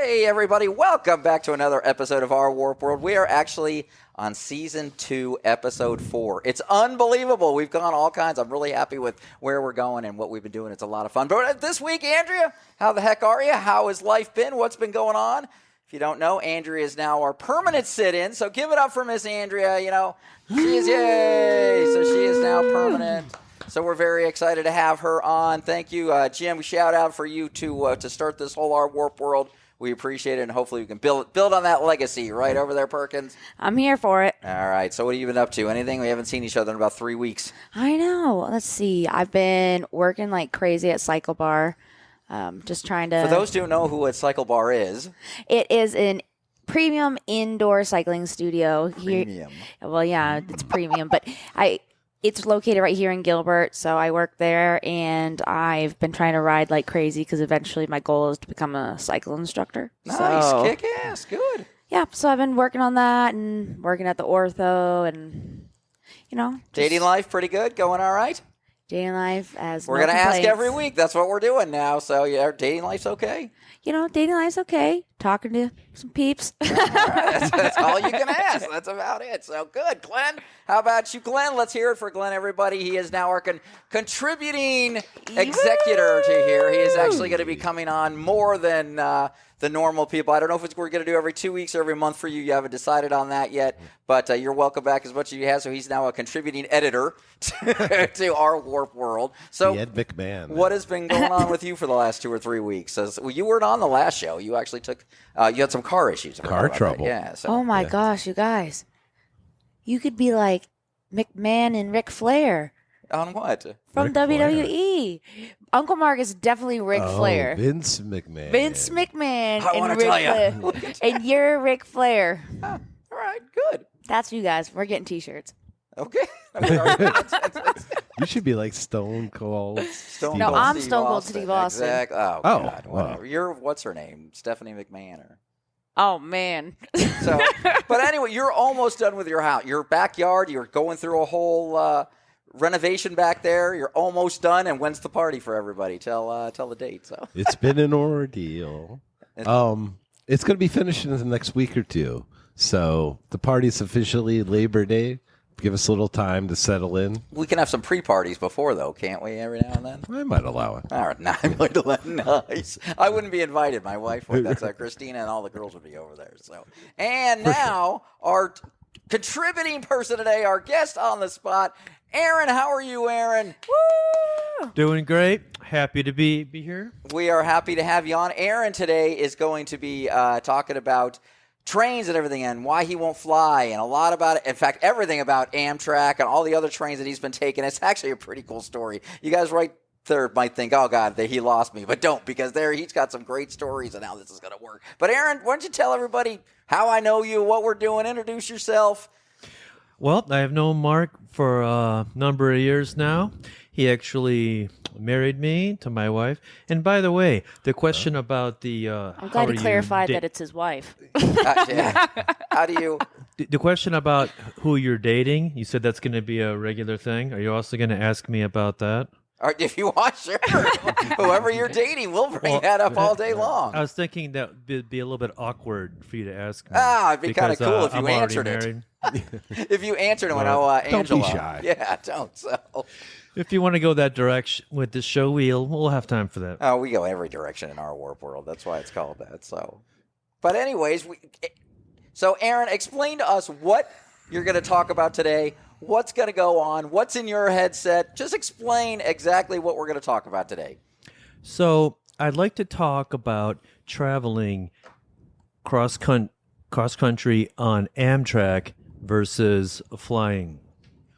Hey, everybody. Welcome back to another episode of Our Warp World. We are actually on Season 2, Episode 4. It's unbelievable. We've gone all kinds. I'm really happy with where we're going and what we've been doing. It's a lot of fun. But this week, Andrea, how the heck are you? How has life been? What's been going on? If you don't know, Andrea is now our permanent sit-in. So give it up for Miss Andrea. You know, she is, yay! So she is now permanent. So we're very excited to have her on. Thank you, Jim. Shout out for you to start this whole Our Warp World. We appreciate it, and hopefully we can build on that legacy, right over there, Perkins? I'm here for it. All right. So what have you been up to? Anything? We haven't seen each other in about 3 weeks. I know. Let's see. I've been working like crazy at Cycle Bar, just trying to... For those who don't know who a Cycle Bar is... It is an premium indoor cycling studio. Premium. Well, yeah, it's premium, but it's located right here in Gilbert, so I work there, and I've been trying to ride like crazy because eventually my goal is to become a cycle instructor. Nice, so, kick ass, good. Yeah, so I've been working on that and working at the ortho, and dating life pretty good, going all right. Dating life we're gonna ask every week. That's what we're doing now. So yeah, dating life's okay. Dating life's okay. Talking to some peeps. All right. That's all you can ask. That's about it. So good, Glenn. How about you, Glenn? Let's hear it for Glenn, everybody. He is now our contributing executor to here. He is actually going to be coming on more than the normal people. I don't know if we're going to do every 2 weeks or every month for you. You haven't decided on that yet, but you're welcome back as much as you have. So he's now a contributing editor to Our Warp World. So Ed McMahon. What has been going on with you for the last 2 or 3 weeks? Well, you weren't on the last show. You actually took you had some car issues. Car trouble. Yeah. So. Oh my gosh, you guys. You could be like McMahon and Ric Flair. On what? From Ric WWE. Uncle Mark is definitely Ric Flair. Vince McMahon. Vince McMahon I and wanna Ric tell Flair. And you're Ric Flair. All right, good. That's you guys. We're getting t-shirts. Okay. You should be like Stone Cold. Stone No, Cold I'm Steve Stone Cold Austin. Steve Austin. Exactly. Oh, Oh, God. wow. Whatever. You're, what's her name? Stephanie McMahon. Oh, man. So, but anyway, you're almost done with your house. Your backyard, you're going through a whole renovation back there. You're almost done. And when's the party for everybody? Tell the date. So It's been an ordeal. It's going to be finished in the next week or two. So the party's officially Labor Day. Give us a little time to settle in. we can have some pre-parties before, though, can't we? Every now and then. I might allow it. All right, nice. I wouldn't be invited. My wife would. That's Christina, and all the girls would be over there. So, and now our contributing person today, our guest on the spot, Aaron. How are you, Aaron? Woo! Doing great. Happy to be here. We are happy to have you on. Aaron today is going to be talking about trains and everything and why he won't fly and a lot about it. In fact, everything about Amtrak and all the other trains that he's been taking. It's actually a pretty cool story. You guys right there might think, oh, God, he lost me. But don't, because he's got some great stories on how this is going to work. But, Aaron, why don't you tell everybody how I know you, what we're doing, introduce yourself. Well, I have known Mark for a number of years now. He actually married me to my wife. And by the way, the question about the I'm glad he clarified that it's his wife. Yeah. How do you... The question about who you're dating, you said that's going to be a regular thing. Are you also going to ask me about that? Or if you want, sure. Whoever you're dating, we'll bring that up all day long. I was thinking that would be a little bit awkward for you to ask me. It'd be kind of because, cool if you I'm already answered it. married. If you answered it when Don't be Angela. shy. Yeah, don't. So, If you want to go that direction with this show, we'll have time for that. we go every direction in our warp world. That's why it's called that. So, but anyways, so Aaron, explain to us what you're going to talk about today. What's going to go on? What's in your headset? Just explain exactly what we're going to talk about today. So I'd like to talk about traveling cross country on Amtrak versus flying.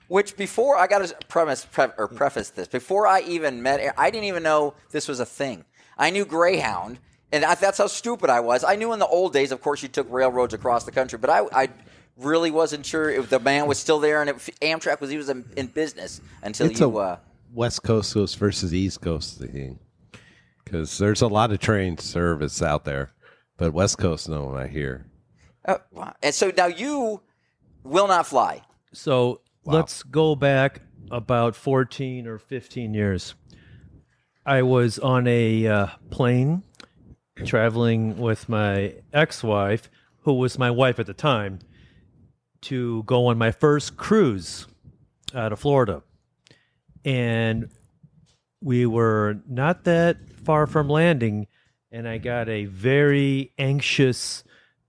Which before I got to preface this, before I even met, I didn't even know this was a thing. I knew Greyhound, and that's how stupid I was. I knew in the old days, of course, you took railroads across the country, but I really wasn't sure if the man was still there, and Amtrak was in business until It's a West Coast versus East Coast thing. Because there's a lot of train service out there, but West Coast, no, I hear. Wow. And so now you will not fly. So let's go back about 14 or 15 years. I was on a plane traveling with my ex-wife, who was my wife at the time, to go on my first cruise out of Florida. And we were not that far from landing, and I got a very anxious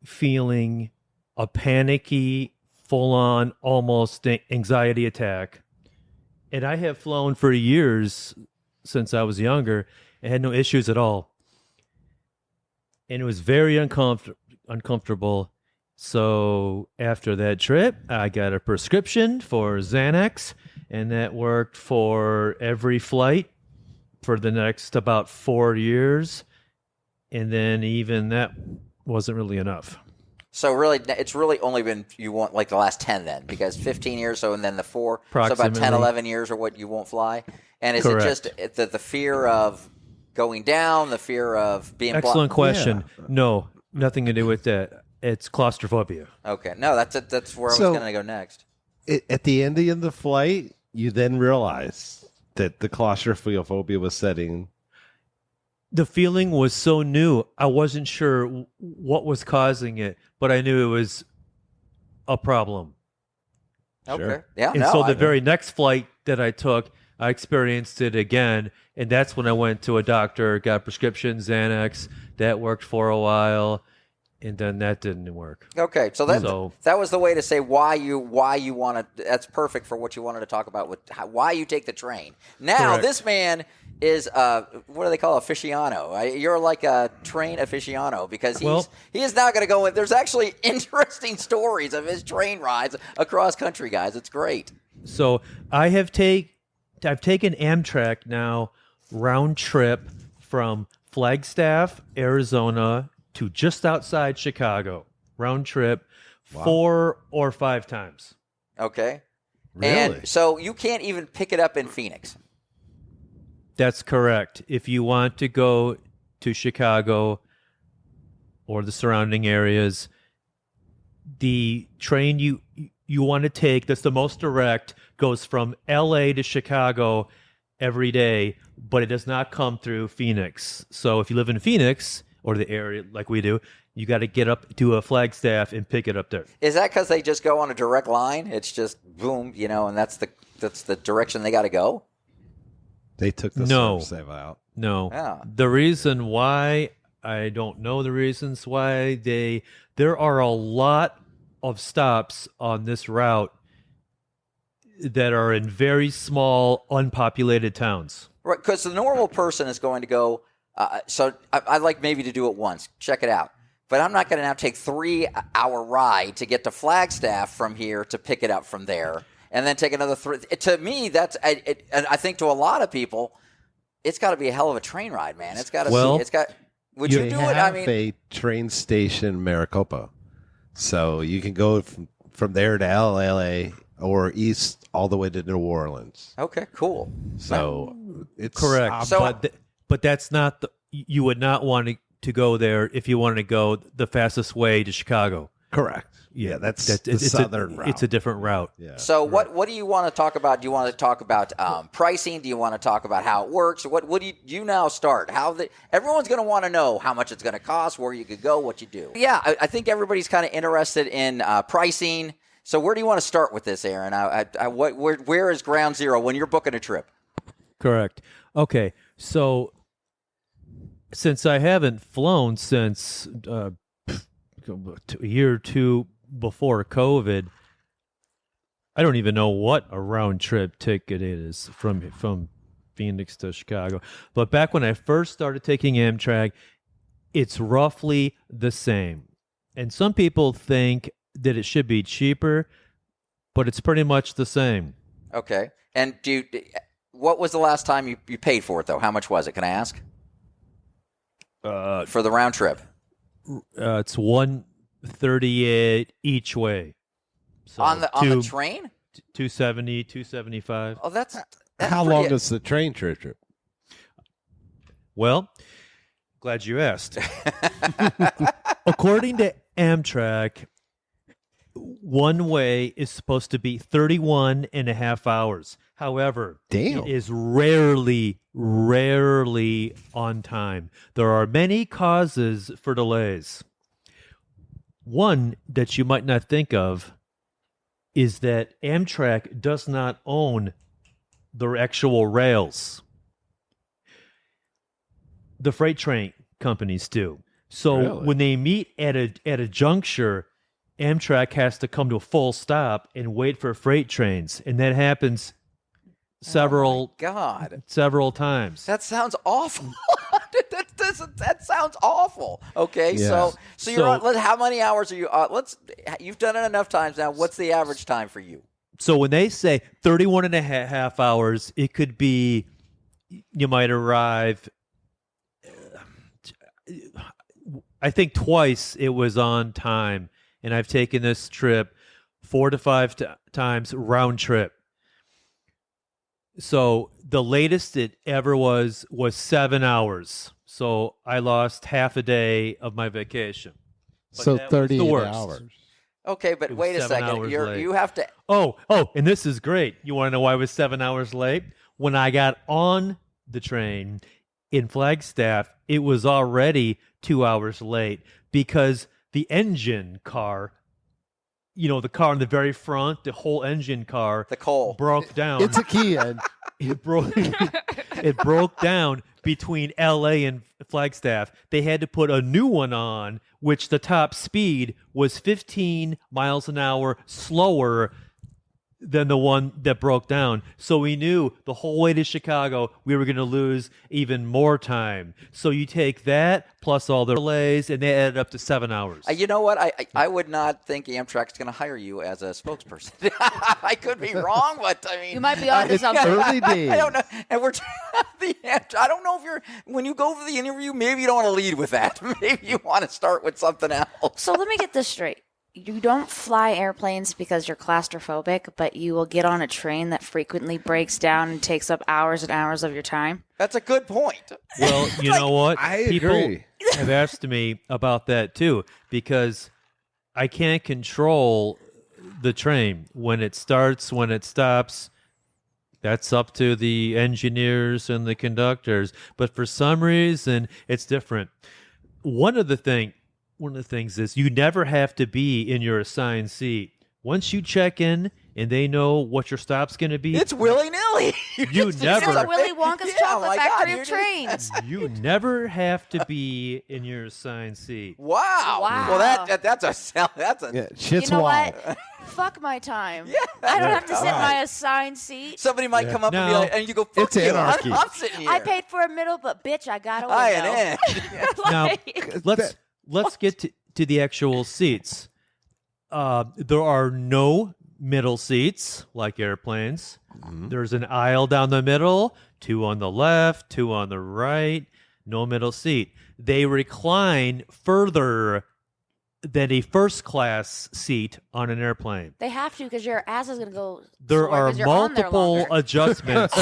feeling, a panicky, full-on, almost anxiety attack. And I have flown for years since I was younger and had no issues at all. And it was very uncomfortable. So after that trip, I got a prescription for Xanax, and that worked for every flight for the next about 4 years. And then even that wasn't really enough. So really, it's really only been you want like the last 10 then, because 15 years, so and then the 4, so about 10, Approximately. 11 years are what you won't fly. And is Correct. it just the fear of going down, the fear of being Excellent question. No, nothing to do with that. It's claustrophobia. Okay, no, that's where I So- was going to go next. At the end of the flight, you then realize that the claustrophobia was setting. The feeling was so new. I wasn't sure what was causing it, but I knew it was a problem. Okay, Sure. yeah, And no, so I- the very next flight that I took, I experienced it again. And that's when I went to a doctor, got prescription Xanax. That worked for a while. And then that didn't work. Okay, so So- that was the way to say why you want to. That's perfect for what you wanted to talk about with why you take the train. Now Correct. this man is what do they call aficionado? You're like a train aficionado because he is now going to go in. There's actually interesting stories of his train rides across country, guys. It's great. So I've taken Amtrak now round trip from Flagstaff, Arizona to just outside Chicago. Round trip 4 or 5 times. Okay, Really? and so you can't even pick it up in Phoenix. That's correct. If you want to go to Chicago or the surrounding areas, the train you want to take that's the most direct goes from LA to Chicago every day, but it does not come through Phoenix. So if you live in Phoenix or the area like we do, you got to get up to a Flagstaff and pick it up there. Is that because they just go on a direct line? It's just boom, and that's the direction they got to go. They took the No. serve save out. No. Yeah. The reason why, I don't know the reasons why there are a lot of stops on this route that are in very small, unpopulated towns. Right, because the normal person is going to go. So I'd like maybe to do it once, check it out. But I'm not going to now take 3-hour ride to get to Flagstaff from here to pick it up from there, and then take another 3. To me, that's and I think to a lot of people, it's got to be a hell of a train ride, man. It's got to. Well, It's got. Would you They do have it? I mean, a train station in Maricopa, so you can go from there to LA or east all the way to New Orleans. okay, cool. So it's Correct. So- but that's not you would not want to go there if you wanted to go the fastest way to Chicago. correct. Yeah, that's the it's southern route. It's a different route. Yeah. So what do you want to talk about? Do you want to talk about pricing? Do you want to talk about how it works? What do you now start? Everyone's going to want to know how much it's going to cost, where you could go, what you do. Yeah, I think everybody's kind of interested in pricing. So where do you want to start with this, Aaron? Where is ground zero when you're booking a trip? Correct. Okay. So since I haven't flown since a year or two before COVID, I don't even know what a round trip ticket is from Phoenix to Chicago. But back when I first started taking Amtrak, it's roughly the same. And some people think that it should be cheaper, but it's pretty much the same. Okay. And what was the last time you paid for it, though? How much was it? Can I ask? For the round trip. It's $138 each way. So On the train? 270, 275. Oh, that's How pretty- long is the train trip? Well, glad you asked. According to Amtrak, one way is supposed to be 31 and a half hours. However, Damn. it is rarely on time. There are many causes for delays. One that you might not think of is that Amtrak does not own the actual rails. The freight train companies do. So Really? when they meet at a juncture, Amtrak has to come to a full stop and wait for freight trains, and that happens several God, times. that sounds awful. that sounds awful. Okay, Yes. so you're So- on, how many hours are you? You've done it enough times now. What's the average time for you? So when they say 31 and a half hours, it could be you might arrive. I think twice it was on time, and I've taken this trip 4 to 5 times round trip. So the latest it ever was 7 hours. So I lost half a day of my vacation. But So that was the 38 worst. hours. Okay, but It was wait a 7 second. hours late. You have to. Oh, and this is great. You want to know why I was 7 hours late? When I got on the train in Flagstaff, it was already 2 hours late because the engine car, the car in the very front, the whole engine car, The coal. broke down. It's a key end. It broke down between LA and Flagstaff. They had to put a new one on, which the top speed was 15 miles an hour slower than the one that broke down. So we knew the whole way to Chicago we were going to lose even more time. So you take that plus all the delays, and they added up to 7 hours. You know what? I would not think Amtrak's going to hire you as a spokesperson. I could be wrong, but I mean, You might be onto It's something. early days. I don't know. And I don't know if when you go for the interview, maybe you don't want to lead with that. Maybe you want to start with something else. So let me get this straight. You don't fly airplanes because you're claustrophobic, but you will get on a train that frequently breaks down and takes up hours and hours of your time. That's a good point. Well, you know what? I People agree. have asked me about that too, because I can't control the train. When it starts, when it stops, that's up to the engineers and the conductors. But for some reason, it's different. One of the things is you never have to be in your assigned seat. Once you check in and they know what your stop's going to be, It's willy-nilly. You never- It's Willy Wonka's Yeah, chocolate my God, factory you're of just- trains. you never have to be in your assigned seat. Wow. Wow. Well, that's a Yeah, shit's You know wild. what? Fuck my time. Yeah. I don't have to sit in Right. my assigned seat. Somebody might come up and be Now- like, and you go, fuck It's you. anarchy. I'm sitting here. I paid for a middle, but bitch, I got a window. I and Now, Like- let's get to the actual seats. There are no middle seats like airplanes. There's an aisle down the middle, 2 on the left, 2 on the right, no middle seat. They recline further than a first class seat on an airplane. They have to because your ass is going to go. There sore are 'cause you're on there multiple longer. adjustments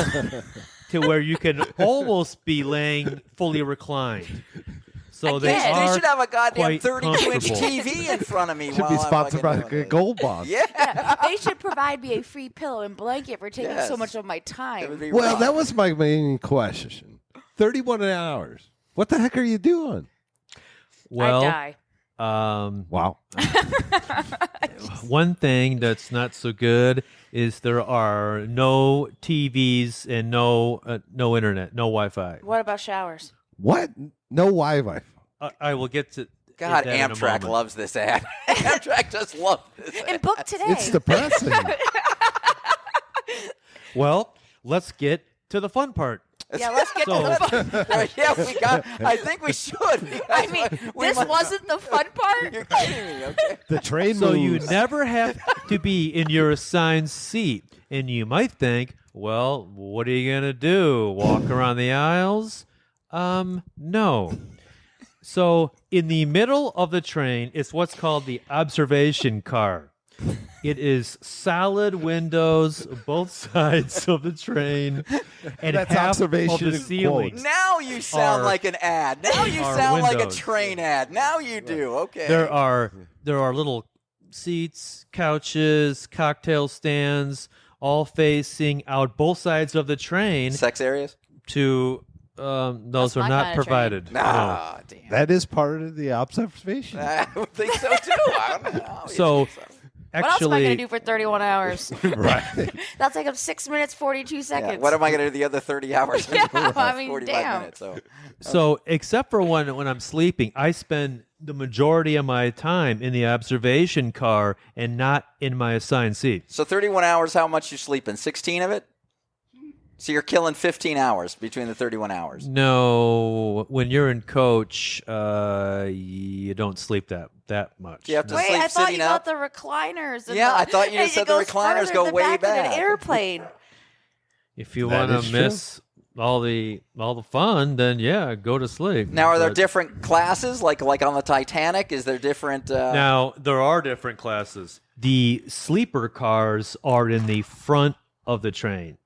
to where you can almost be laying fully reclined. So they Again. They are should have a goddamn quite 32-inch comfortable. TV in front of me. Should while be I'm sponsored by fucking doing this. Gold Bond. Yeah. They should provide me a free pillow and blanket for taking Yes. so much of my It would time. be Well, rough. that was my main question. 31 hours. What the heck are you doing? well. I die. Wow. One thing that's not so good is there are no TVs and no internet, no Wi-Fi. What about showers? What? No Wi-Fi. I will get to God, that in a Amtrak moment. loves this ad. Amtrak just loves this ad. And book today. It's depressing. Well, let's get to the fun part. Yeah, let's get So- to the fun. Right, yeah, I think we should. I mean, this wasn't the fun part. You're kidding me, okay? The train So you moves. never have to be in your assigned seat. And you might think, well, what are you going to do? Walk around the aisles? No. So in the middle of the train is what's called the observation car. It is solid windows both sides of the train, and That's half observation of the in ceiling. quotes. Now you sound Are- like an ad. Now you are sound like a windows. train ad. Now you do. Okay. There are little seats, couches, cocktail stands, all facing out both sides of the train Sex areas? to those That's are my not kinda train. provided. No. Ah, damn. That is part of the observation. I would think so too. I don't know. So What else am I actually, going to do for 31 hours? Right. That'll take up 6 minutes, 42 seconds. Yeah, what am I going to do the other 30 hours? Yeah, I mean, 45 damn. minutes. so except for when I'm sleeping, I spend the majority of my time in the observation car and not in my assigned seat. So 31 hours, how much you sleeping? 16 of it? So you're killing 15 hours between the 31 hours. No, when you're in coach, you don't sleep that much. You have to Wait, sleep I thought sitting you up. got the recliners. And Yeah, the, I thought you and said it the goes recliners further go in the way back than back. an airplane. If you That want is to true. miss all the fun, then yeah, go to sleep. Now, are there But- different classes, like on the Titanic? Is there different? Now, there are different classes. The sleeper cars are in the front of the train.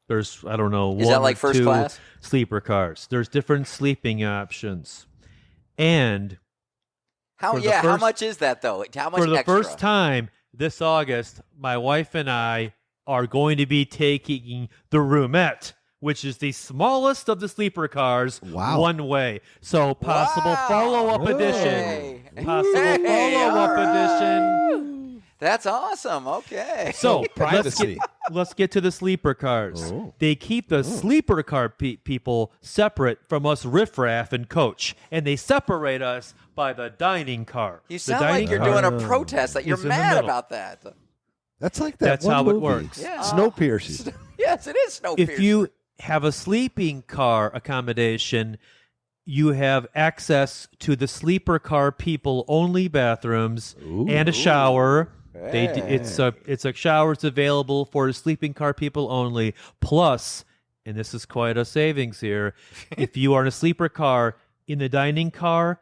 There's, I don't know, Is one that like or first two class? sleeper cars. There's different sleeping options. And How for the how first- much is that though? How much for the extra? first time this August, my wife and I are going to be taking the roomette, which is the smallest of the sleeper cars, Wow. one way. So possible Wow. follow-up edition. Hey. Possible Hey, follow-up all right. edition. That's awesome. Okay. So privacy. let's get to the sleeper cars. Oh. They keep the sleeper car people separate from us riffraff and coach, and they separate us by the dining car. You The sound dining like you're car doing a protest that you're is in the mad middle. about that. That's like that That's one how it movie. works. Yeah. Snowpiercer. Yes, it is Snowpiercer. If you have a sleeping car accommodation, you have access to the sleeper car people only bathrooms and a shower. It's a shower that's available for sleeping car people only. Plus, and this is quite a savings here, if you are in a sleeper car in the dining car,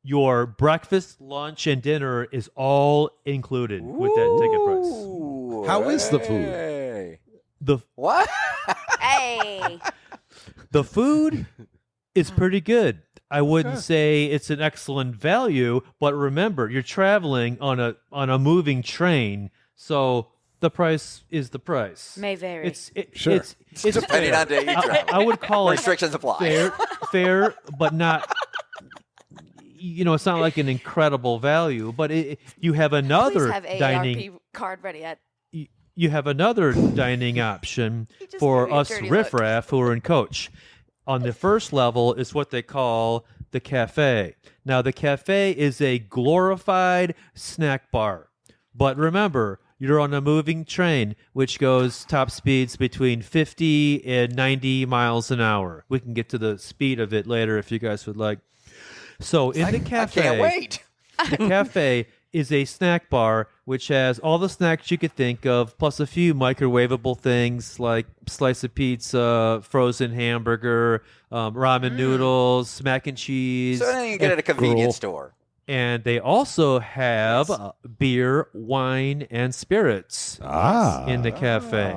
your breakfast, lunch, and dinner is all included with that ticket price. Ooh, How is the food? hey. The What? Hey. The food is pretty good. I wouldn't say it's an excellent value, but remember, you're traveling on a moving train, so the price is the price. May vary. Sure. It's Depending fair. on day you travel. I would call it Restrictions apply. fair, but not. It's not like an incredible value, but you have Please another have AARP dining. card ready. You have another dining option You just for gave me a us dirty look. riffraff who are in coach. On the first level is what they call the cafe. Now, the cafe is a glorified snack bar. But remember, you're on a moving train, which goes top speeds between 50 and 90 miles an hour. We can get to the speed of it later if you guys would like. So in the cafe, I can't wait. the cafe is a snack bar which has all the snacks you could think of, plus a few microwavable things like slice of pizza, frozen hamburger, ramen noodles, mac and cheese. So then you can get it at a convenience Gruel. store. And they also have beer, wine, and spirits in the cafe.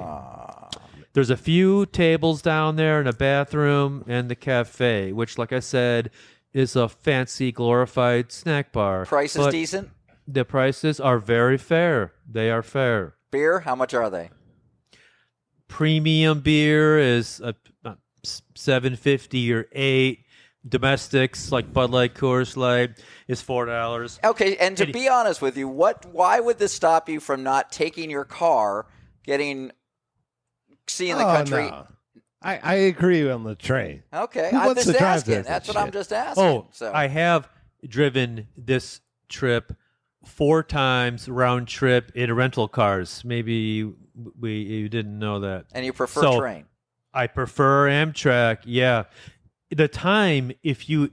There's a few tables down there and a bathroom and the cafe, which, like I said, is a fancy, glorified snack bar. Price is But decent. the prices are very fair. They are fair. Beer, how much are they? Premium beer is $7.50 or $8. Domestics like Bud Light, Coors Light is $4. Okay, and to be honest with you, why would this stop you from not taking your car, seeing the country? No. I agree on the train. Okay, Who I'm wants just to drive asking. that That's what shit? I'm just asking. Oh, so I have driven this trip 4 times round trip in rental cars. Maybe you didn't know that. and you prefer So, train. I prefer Amtrak. Yeah, the time if you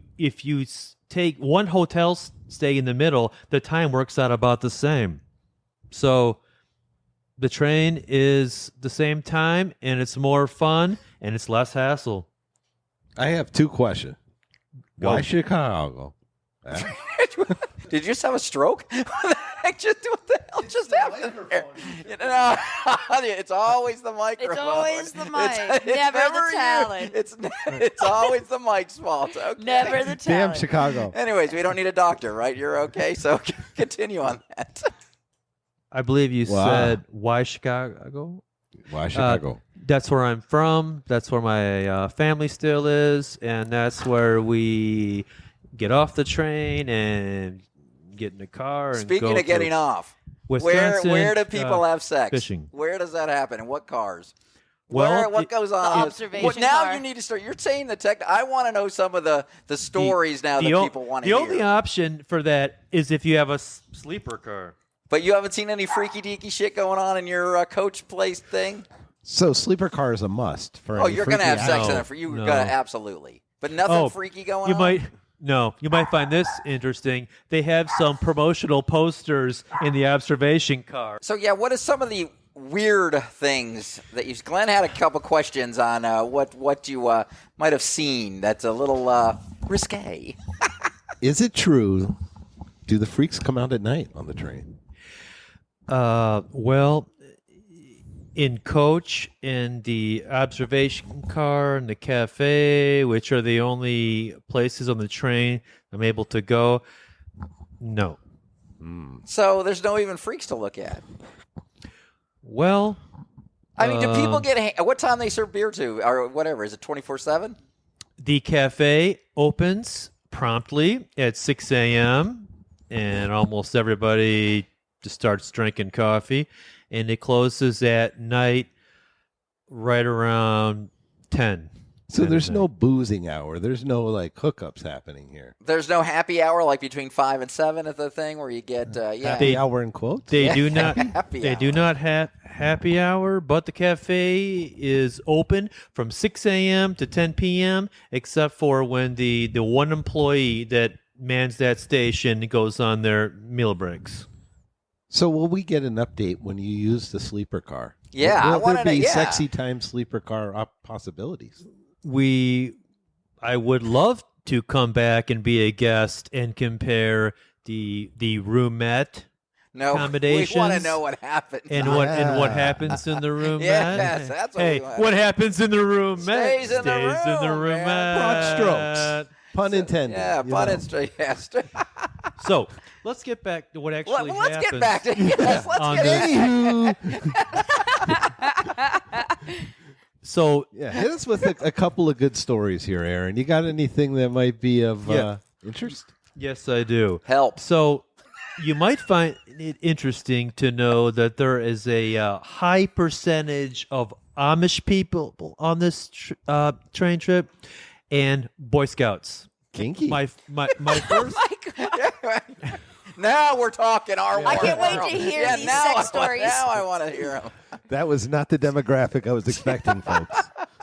take one hotel stay in the middle, the time works out about the same. So the train is the same time, and it's more fun, and it's less hassle. I have 2 questions. Go. Why Chicago? Did you just have a stroke? What the hell just happened there? It's always the microphone. It's always the mic. It's Never the you. talent. It's always the mic's fault. Okay. Never the Damn talent. Chicago. Anyways, we don't need a doctor, right? You're okay. So continue on that. I believe you Wow. said, why Chicago? Why Chicago? That's where I'm from. That's where my family still is. And that's where we get off the train and get in the car. And Speaking go of getting to off, Wisconsin, where do people have sex? fishing. Where does that happen? In what cars? Well, What goes on? The observation Well, now car. you need to start. You're saying the tech. I want to know some of the stories now that people want to The hear. only option for that is if you have a sleeper car. But you haven't seen any freaky deaky shit going on in your coach place thing. So sleeper car is a must for. Oh, any you're gonna have freaky sex in No, it for you. no. Gonna absolutely. But nothing Oh, freaky going You on. might no. You might find this interesting. They have some promotional posters in the observation car. So yeah, what is some of the weird things that you? Glenn had a couple questions on what you might have seen that's a little risque. Is it true? Do the freaks come out at night on the train? Well, in coach, in the observation car, in the cafe, which are the only places on the train I'm able to go. No. So there's no even freaks to look at. Well, I mean, do people get what time they serve beer to or whatever? Is it 24/7? the cafe opens promptly at 6 a.m. and almost everybody just starts drinking coffee, and it closes at night right around 10. So 10 there's at no night. boozing hour. There's no like hookups happening here. There's no happy hour like between 5 and 7 at the thing where you get yeah. Happy hour in quotes. They do not. Happy They hour. do not have happy hour, but the cafe is open from 6 a.m. to 10 p.m. except for when the one employee that mans that station goes on their meal breaks. So will we get an update when you use the sleeper car? Yeah, I will wanna there know- be yeah. sexy time sleeper car possibilities? I would love to come back and be a guest and compare the roomette No, we accommodations want to know what happens. and what happens in the roomette. Yes, that's what hey, we want. what happens in the roomette Stays in the room, man. roomette. Broad strokes. Pun intended. yeah, you but know. it's yes. So let's get back to what actually Let's happens. get back to yes. Let's on get this- Anywho. So Yeah, hit us with a couple of good stories here, Aaron. You got anything that might be of Yeah. interest? yes, I do. help. So you might find it interesting to know that there is a high percentage of Amish people on this train trip and Boy Scouts. Kinky. My first. Now we're talking our. I can't wait to hear these sex stories. Now I want to hear them. That was not the demographic I was expecting, folks.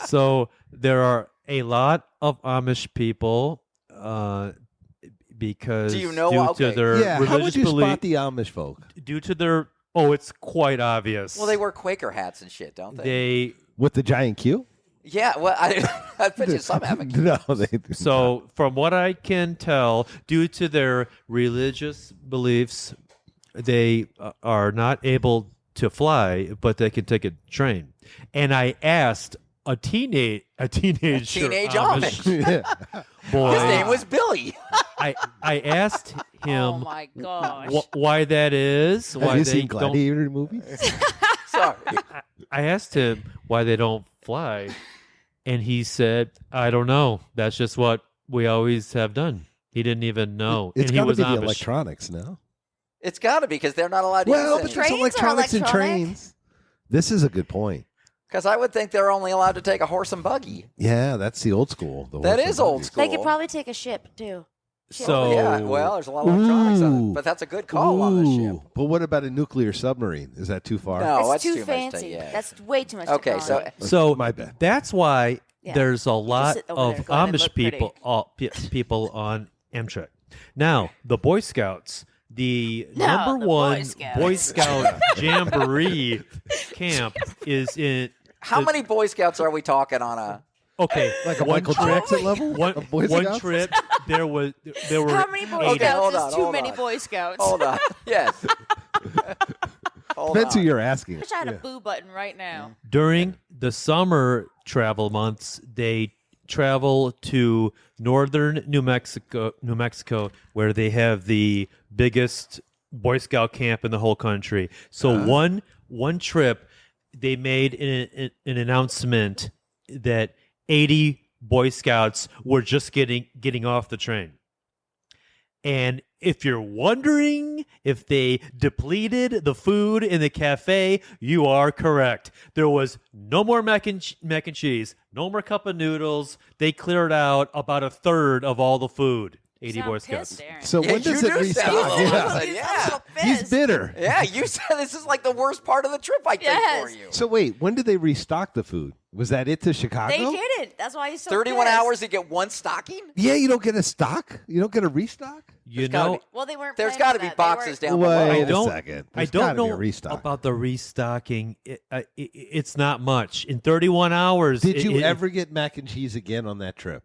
So there are a lot of Amish people because Do you know- due okay. to their Yeah, how would religious you belief, spot the Amish folk? due to their it's quite obvious. Well, they wear Quaker hats and shit, don't they? They With the giant Q? Yeah. Well, I bet you some have a No, they do So, from what I can tell, due to their religious beliefs, they are not able to fly, but they can take a train. And I asked a teenage teenage Amish Yeah. boy. His name was Billy. I asked Oh him my gosh. why that is. Have Why you they seen don't. Gladiator movies? Sorry. I asked him why they don't fly, and he said, "I don't know. That's just what we always have done." He didn't even know, It's and he got to was be the Amish. electronics now. It's got to be because they're not allowed to Well, use but it. there's Trains are electronics in electronic. trains. This is a good point. Because I would think they're only allowed to take a horse and buggy. Yeah, that's the old school. The That horse is and old buggy. school. They could probably take a ship too. So Yeah, well, there's a lot of electronics on Ooh. it, but that's a good call on the ship. Ooh, but what about a nuclear submarine? Is that too far? No. It's that's too too much to- fancy. yeah. That's way too much. Okay, so technology. So My bad. that's why Yeah. there's a lot sit over of there, Glenn, and Amish look pretty. people on Amtrak. Now, the Boy Scouts, the No, number the one Boy Scouts. Boy Scout jamboree camp is in. How many Boy Scouts are we talking on a? Okay, Like a one Michael trip- Jackson level One, of Boy one Scouts? trip, there were How many Boy eight- Okay, hold Scouts on, is too hold many on. Boy Scouts? Hold on. Yes. Hold Depends who on. you're asking. I wish I had Yeah. a boo button right now. During the summer travel months, they travel to northern New Mexico, where they have the biggest Boy Scout camp in the whole country. So one trip, they made an announcement that 80 Boy Scouts were just getting off the train. And if you're wondering if they depleted the food in the cafe, you are correct. There was no more mac and cheese, no more cup of noodles. They cleared out about a third of all the food. 80 Boy Scouts. So Yeah, when does you it do sound restock? a little Yeah. upset. Yeah. He's bitter. Yeah, you said this is like the worst part of the trip, I think, Yes. for you. So wait, when did they restock the food? Was that it to Chicago? They didn't. That's why he's so 31 pissed. hours to get one stocking? Yeah, you don't get a stock. You don't get a restock. You gotta know, be- Well, they weren't. There's got to be boxes down Wait below. I a don't- second. I There's don't gotta be a know restock. about the restocking. It's not much. In 31 hours. Did you ever get mac and cheese again on that trip?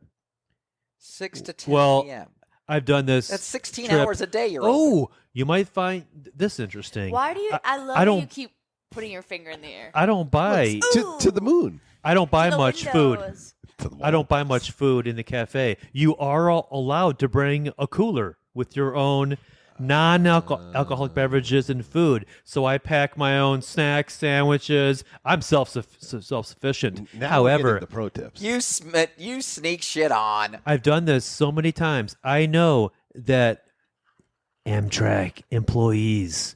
6 to 10 Well, p.m. I've done this. That's 16 trip. hours a day you're open. Oh, you might find this interesting. Why do you? I love I that don't- you keep putting your finger in the air. I don't buy. To the moon. I don't buy The much food. windows. To the I don't buy much food in the cafe. You are allowed to bring a cooler with your own non-alcoholic beverages and food. So I pack my own snacks, sandwiches. I'm self-sufficient. Now we're However, getting the pro tips. You sneak shit on. I've done this so many times. I know that Amtrak employees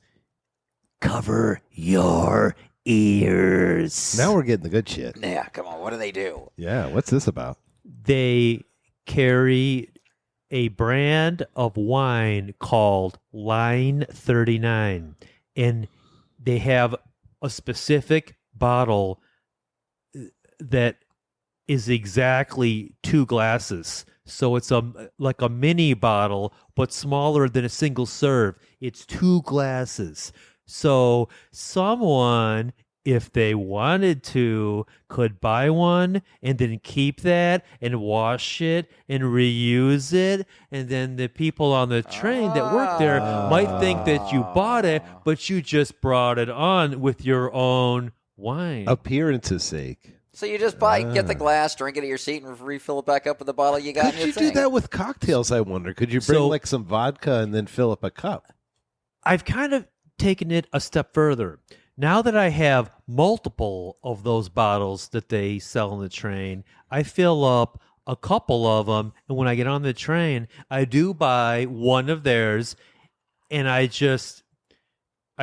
cover your ears. Now we're getting the good shit. Yeah, come on. What do they do? Yeah, what's this about? They carry a brand of wine called Line 39, and they have a specific bottle that is exactly 2 glasses. So it's like a mini bottle, but smaller than a single serve. It's 2 glasses. So someone, if they wanted to, could buy one and then keep that and wash it and reuse it. And then the people on the train that work there might think that you bought it, but you just brought it on with your own wine. Appearance's sake. So you just get the glass, drink it at your seat, and refill it back up with the bottle you got in Could your you thing. do that with cocktails, I wonder? Could you bring So- like some vodka and then fill up a cup? I've kind of taken it a step further. Now that I have multiple of those bottles that they sell on the train, I fill up a couple of them, and when I get on the train, I do buy one of theirs, and I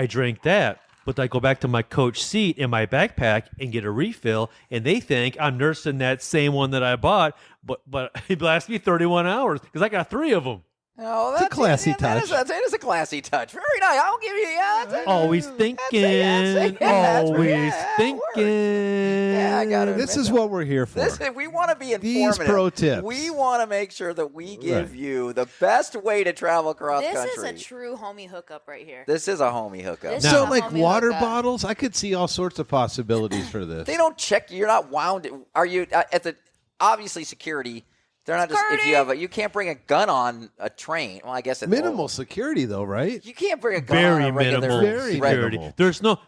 drink that. But I go back to my coach seat in my backpack and get a refill, and they think I'm nursing that same one that I bought, but it lasts me 31 hours because I got 3 of them. Oh, It's a classy that is, touch. it is a classy touch. Very nice. I'll give you. Always thinking. that's- Always yeah, it works. thinking. Yeah, I gotta This admit is that. what we're here for. We want to be These informative. pro tips. We want to make sure that we give Right. you the best way to travel across This country. is a true homie hookup right here. This is a homie hookup. This So is a like homie water hookup. bottles, I could see all sorts of possibilities for this. They don't check. You're not wound. Are you at the obviously security? They're not just if Security. you have you can't bring a gun on a train. Well, I guess it's Minimal security though, right? You can't bring a gun on Very a regular minimal Very security. minimal. There's no.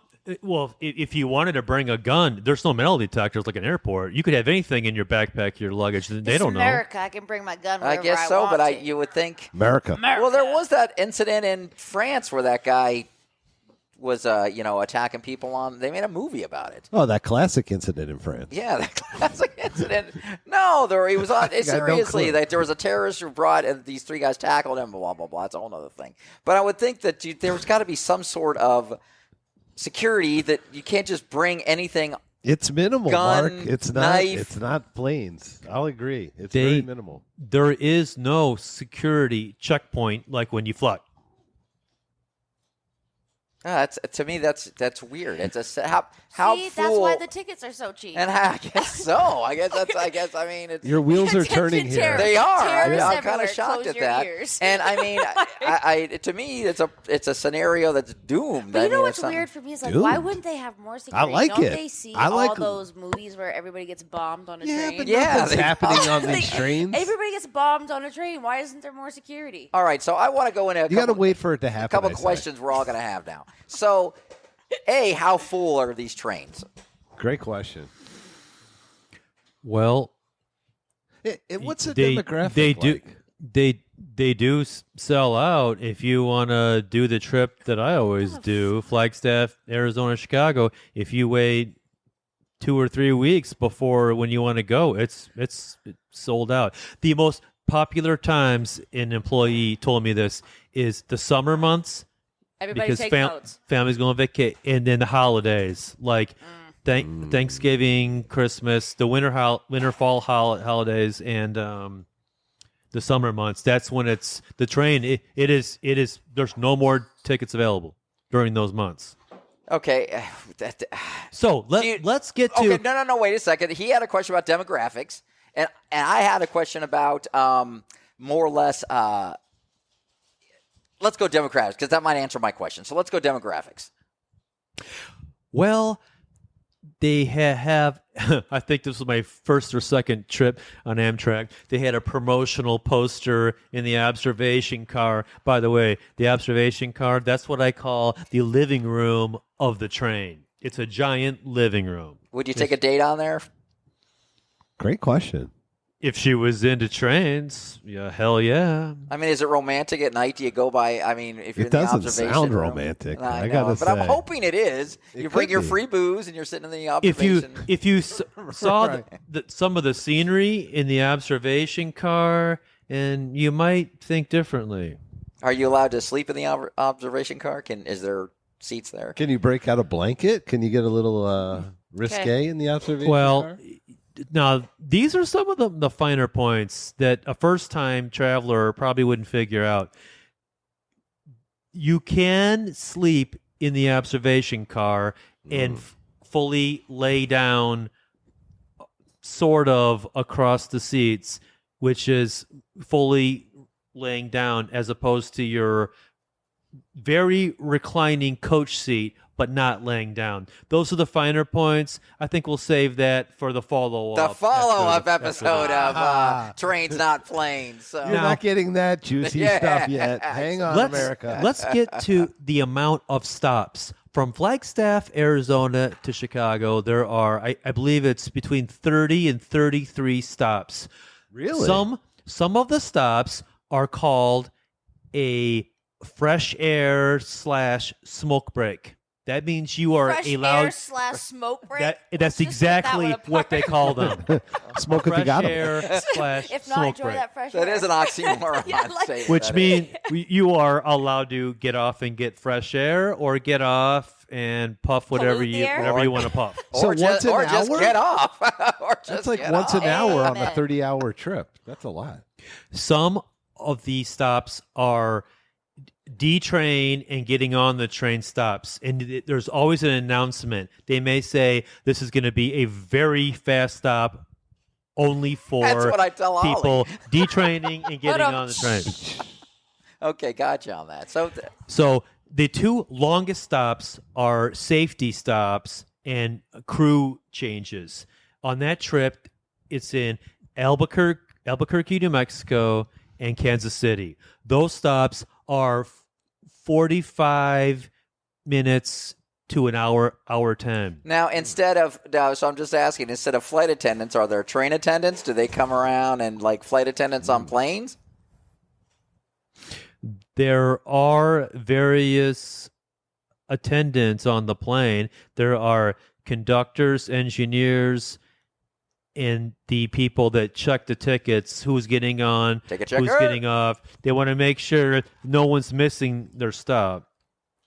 Well, if you wanted to bring a gun, there's no metal detectors like an airport. You could have anything in your backpack, your luggage. They This don't know. America, I can bring my gun I wherever guess so, want but to. you would think. America. Well, there was that incident in France where that guy was attacking people on. They made a movie about it. Oh, that classic incident in France. Yeah, that classic incident. No, he was on. no Seriously, clue. that there was a terrorist who brought, and these 3 guys tackled him. Blah blah blah. It's a whole other thing. But I would think that there's got to be some sort of security that you can't just bring anything. It's minimal, Gun, Mark. It's not. knife. It's not planes. I'll agree. It's They- very minimal. There is no security checkpoint like when you fly. To me, that's weird. It's how See, fool. that's why the tickets are so cheap. and I guess so. I mean, it's. Your wheels are turning Attention, here. They are. Terrorists I'm kind everywhere. of shocked Close at your that. ears. And I mean, to me, it's a scenario that's doomed. But I you know mean, what's it's something- weird for me is like, why Doomed. wouldn't they have more security? like Don't it. they see I like all it. those movies where everybody gets bombed on a Yeah, train? but Yeah, nothing's they- happening on these Like, trains. Everybody gets bombed on a train. Why isn't there more security? All right, so I want to go into You got to wait for it to happen. a couple I say. questions we're all going to have now. So, how full are these trains? Great question. Well, What's the they demographic they do like? they do sell out. If you want to do the trip that I always do, Flagstaff, Arizona, Chicago, if you wait 2 or 3 weeks before when you want to go, it's sold out. The most popular times, an employee told me this, is the summer months. Everybody Because take notes. families going to vacate, and then the holidays like Thanksgiving, Christmas, the winter fall holidays, and the summer months. That's when it's the train. It is. There's no more tickets available during those months. Okay. So let's get to. Okay, no. Wait a second. He had a question about demographics, and I had a question about more or less. Let's go demographics because that might answer my question. So let's go demographics. Well, they have I think this was my first or second trip on Amtrak. They had a promotional poster in the observation car. By the way, the observation car, that's what I call the living room of the train. It's a giant living room. Would you take a date on there? Great question. If she was into trains, yeah, hell yeah. I mean, is it romantic at night? Do you go by? I mean, if you're It in the doesn't observation sound room, romantic, I I know, gotta but I'm say. hoping it is. It You bring could your be. free booze and you're sitting in the If you observation. saw Right. some of the scenery in the observation car, and you might think differently. Are you allowed to sleep in the observation car? Is there seats there? Can you break out a blanket? Can you get a little risque Okay. in the observation Well, car? now these are some of the finer points that a first-time traveler probably wouldn't figure out. You can sleep in the observation car and fully lay down sort of across the seats, which is fully laying down as opposed to your very reclining coach seat, but not laying down. Those are the finer points. I think we'll save that for the follow-up. The follow-up after episode the- of Trains Not Planes. So. You're Now- not getting that juicy Yeah. stuff yet. Hang on, America. Let's get to the amount of stops. From Flagstaff, Arizona to Chicago, there are, I believe it's between 30 and 33 stops. Really? Some of the stops are called a fresh air / smoke break. That means you are Fresh allowed. air / smoke break. That's Let's just split exactly that one what they apart. call them. Smoke if you Fresh got 'em. air / If not, smoke enjoy break. that fresh That air. is an oxymoron. Yeah, like- statement, Which that means you are allowed to get off and get fresh air, or get off and puff whatever Pollute the you air? whatever you want to puff. is. So or once an just hour? get off. Or just That's like get once off. an hour on a Amen. 30-hour trip. That's a lot. Some of these stops are detrain and getting on the train stops, and there's always an announcement. They may say this is going to be a very fast stop, only for That's what I tell Ollie. people detraining and getting on the train. Okay, gotcha on that. So, So the two longest stops are safety stops and crew changes. On that trip, it's in Albuquerque, New Mexico, and Kansas City. Those stops are 45 minutes to an hour 10. now, so I'm just asking, instead of flight attendants, are there train attendants? Do they come around and like flight attendants on planes? There are various attendants on the plane. There are conductors, engineers, and the people that check the tickets, who's getting on, Ticket who's checker. getting off. They want to make sure no one's missing their stop.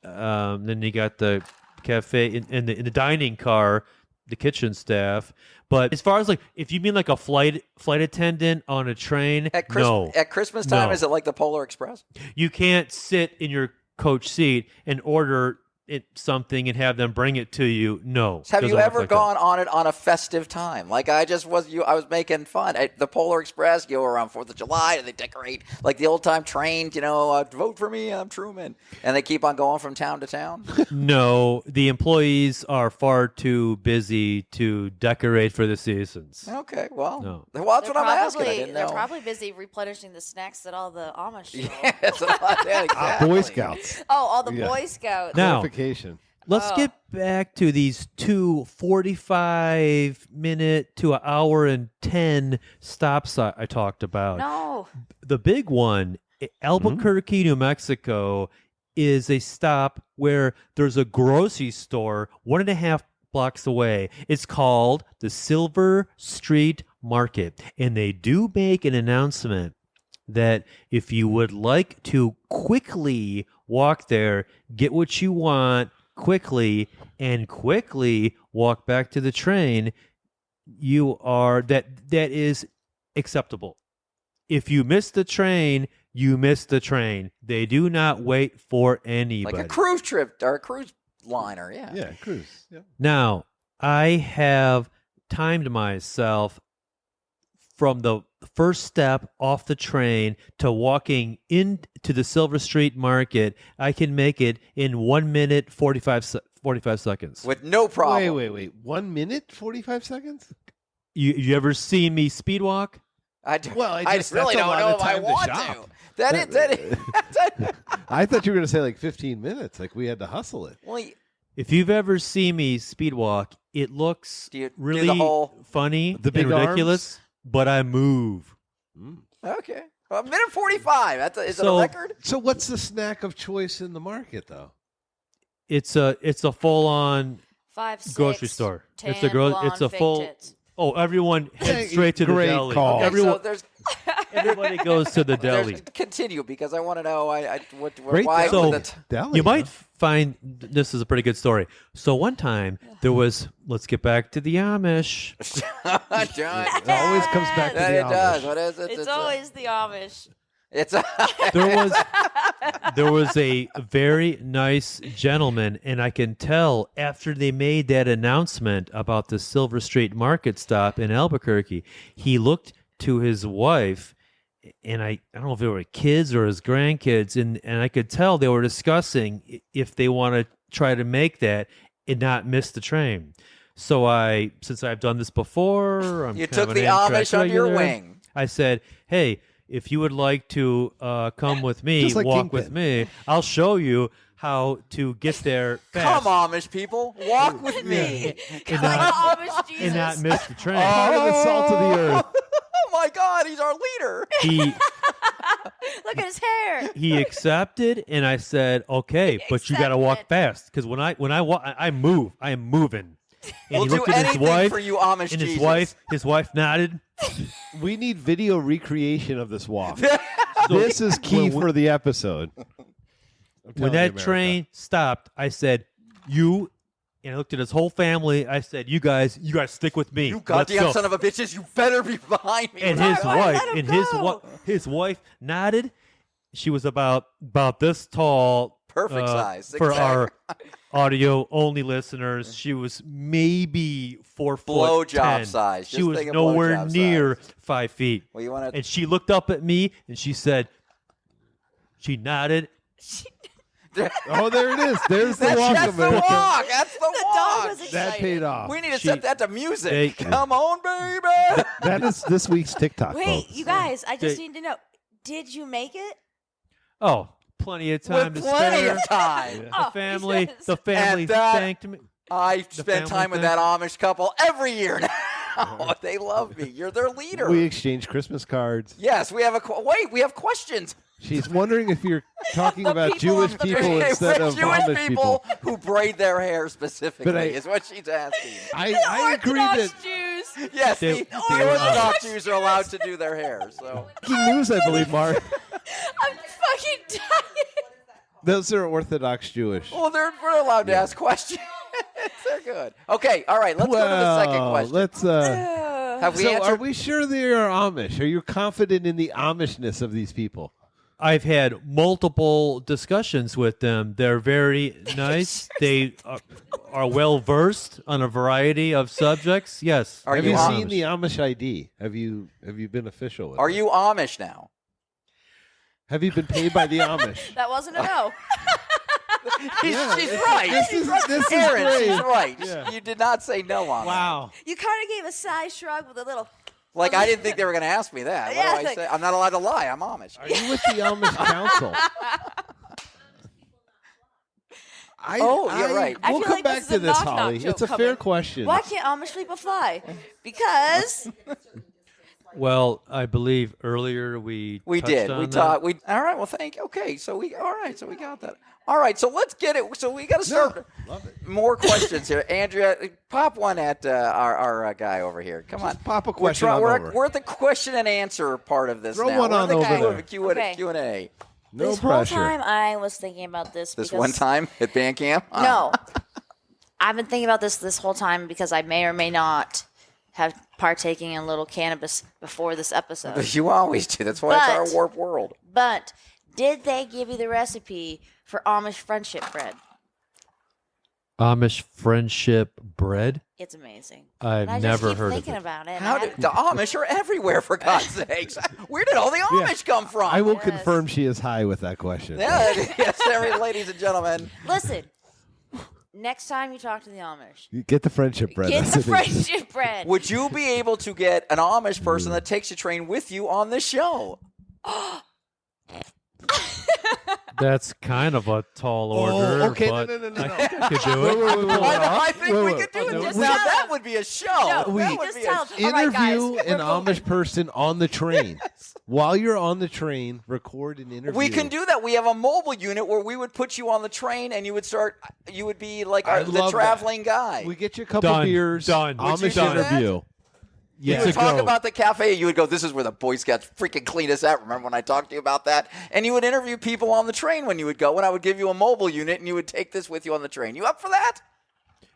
Then you got the cafe in the dining car, the kitchen staff. But as far as like, if you mean like a flight attendant on a train, At Christmas time, No. is it like the Polar Express? you can't sit in your coach seat and order something and have them bring it to you. No. Have doesn't you work ever like that. gone on it on a festive time? Like I was making fun at the Polar Express. You go around 4th of July and they decorate like the old time trains. Vote for me, I'm Truman, and they keep on going from town to town. No, the employees are far too busy to decorate for the seasons. Okay, well, No. that's what I'm asking. I didn't They're know. probably busy replenishing the snacks that all the Amish show. Yeah, exactly. Boy Scouts. Oh, all the Yeah. Boy Scouts. Now, Clarification. let's get back to these two 45-minute to an hour and 10 stops I talked about. No. The big one Albuquerque, New Mexico is a stop where there's a grocery store 1.5 blocks away. It's called the Silver Street Market. And they do make an announcement that if you would like to quickly walk there, get what you want quickly, and quickly walk back to the train, that is acceptable. If you miss the train, you miss the train. They do not wait for anybody. Like a cruise trip or a cruise liner, yeah. Yeah, cruise. Yeah. Now, I have timed myself from the first step off the train to walking into the Silver Street Market. I can make it in 1 minute 45 seconds. With no problem. Wait. 1 minute, 45 seconds? You ever seen me speed walk? I do, Well, I just- really that's a don't lot know of if I time to want shop. to. That is. I thought you were going to say like 15 minutes. Like we had to hustle it. Well, If you've ever seen me speed walk, it looks Do you do really the whole- funny The big and ridiculous, but I move. okay. Well, 1:45. Is it a So- record? So what's the snack of choice in the market, though? It's a full on 5, 6, grocery store. Tan, It's a blonde, it's a fake full. tits. Oh, everyone heads straight to the Great deli. call. Okay, Everyone, so there's everybody goes to the deli. continue because I want to know Great why deli. with it. Deli, You might find this is a pretty good story. So one time there was. Let's get back to the Amish. John, It always comes back to that the it does. Amish. What is it? It's always the Amish. It's There was a very nice gentleman, and I can tell after they made that announcement about the Silver Street Market stop in Albuquerque, he looked to his wife, and I don't know if they were kids or his grandkids, and I could tell they were discussing if they want to try to make that and not miss the train. So since I've done this before, I'm you kind took of the an Amtrak Amish under your regular. wing. I said, hey, if you would like to come with me, Just like walk Kingpin. with me, I'll show you how to get there fast Come, Amish people, walk with me. and, Like not, Amish Jesus. and not miss the train. Part of the salt of the earth. Oh my God, he's our leader. He Look at his hair. he accepted, and I said, okay, but you got to walk accepted. fast because when I walk, I move. I am moving. And We'll he do looked at his anything wife, for you, Amish and Jesus. his wife nodded. We need video recreation of this walk. So This is key when- for the episode. I'm when telling you, that America. train stopped, I said, you, and I looked at his whole family. I said, you guys stick with me. You Let's goddamn go. son of a bitches, you better be behind me. And when his I- wife, let him and go. his wife nodded. She was about this tall. Perfect size, for zigzag. our audio only listeners. She was maybe 4 foot Blowjob 10. size. She Just was think of nowhere blowjob near size. 5 feet. Well, you want to? And she looked up at me and she said, she nodded. Oh, there it is. There's the That's walk, the America. walk. That's the The dog walk. was excited. That paid off. We need to She- set that to music. They- Come on, baby. That is this week's TikTok. Wait, folks. you guys, I just They- need to know. Did you make it? Oh, plenty of time With to plenty spare. of time. The Oh, family, he says. the family And that- thanked me. I spend family time with thing. that Amish couple every year now. They love me. You're their leader. We exchange Christmas cards. Yes, we have wait. We have questions. She's wondering if you're talking The about people Jewish of the people Jewish instead of Jewish Amish people. who braid their hair specifically But I- is what she's asking. I agree that Orthodox Jews. Yes, They- the they were Orthodox Jews are allowed to do their hair. So breaking news, I believe, Mark. I'm fucking dying. Those are Orthodox Jewish. well, we're allowed to ask questions. They're good. Okay, all right. Let's go to the second question. Let's. Have we So, answered? are we sure they are Amish? Are you confident in the Amishness of these people? I've had multiple discussions with them. They're very nice. They are well versed on a variety of subjects. Yes. Are Have you you Amish? seen the Amish ID? Have you been official with Are it? you Amish now? Have you been paid by the Amish? That wasn't a no. She's this right. is Aaron, great. she's right. Yeah. You did not say no on that. You kind of gave a side shrug with a little. Like, I didn't think they were going to ask me that. What Yeah, do I like- say? I'm not allowed to lie. I'm Amish. Are you with the Amish Council? You're right. I We'll feel come like back this is to a this, knock-knock Holly. joke It's a coming. fair question. Why can't Amish people fly? Because Well, I believe earlier we We touched did. on We that. talked. We all right. Well, thank you. Okay, so we all right. So we got that. All right. So let's get it. So we got to start. Love it. More questions here, Andrea. Pop one at our guy over here. Come on, pop a question on We're, over. we're at the question and answer part of this Throw now. one We're on in the over there. Q&A. Okay. Q&A. No this pressure. whole time I was thinking about this. This because, one time at band camp. No, I've been thinking about this whole time because I may or may not have partaking in a little cannabis before this episode. You always do. That's why it's But- our warp world. But did they give you the recipe for Amish friendship bread? Amish friendship bread. It's amazing. I've And I never just keep heard of thinking it. about it. How did the Amish are everywhere for God's sakes? Where did all the Amish come from? I will Yes. confirm she is high with that question. Yeah, yes, ladies and gentlemen. Listen, next time you talk to the Amish, You get the friendship bread. get That's the what it is. friendship bread. Would you be able to get an Amish person that takes the train with you on this show? That's kind of a tall order. okay, but no. I think I could do it. I think we wait. could do it. Just Now tell that them. would be a show. No, that would just be tell a them. show. All right, guys, Interview an we're going. Amish person on the train. While you're on the train, record an interview. We can do that. We have a mobile unit where we would put you on the train and you would be like I the love that. traveling guy. We get you a couple Done. beers. Done. Would you Amish do that? interview. You Yeah. would talk go. about the cafe. You would go, this is where the Boy Scouts freaking clean us out. Remember when I talked to you about that? And you would interview people on the train when you would go, and I would give you a mobile unit, and you would take this with you on the train. You up for that?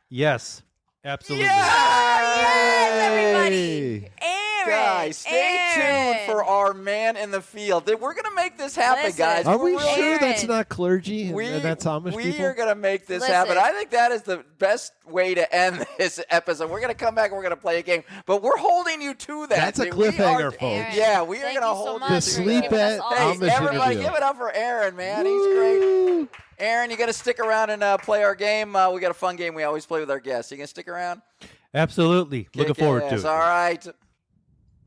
Yes, absolutely. Yes, everybody. Aaron, Guys, stay tuned for our man in the field. We're going to make this happen, Listen. guys. Are We're we really- sure that's Aaron. not clergy and that's Amish we people? are going to make this Listen. happen. I think that is the best way to end this episode. We're going to come back and we're going to play a game, but we're holding you to that. That's a dude. We cliffhanger, are- folks. Aaron, Yeah, we are thank going to you so hold much you The to for sleep giving us at all Hey, these Amish everybody, interview. give it up for Aaron, man. He's great. Aaron, you got to stick around and play our game. We got a fun game we always play with our guests. You going to stick around? Absolutely. Looking forward to Kick-ass. it. All right.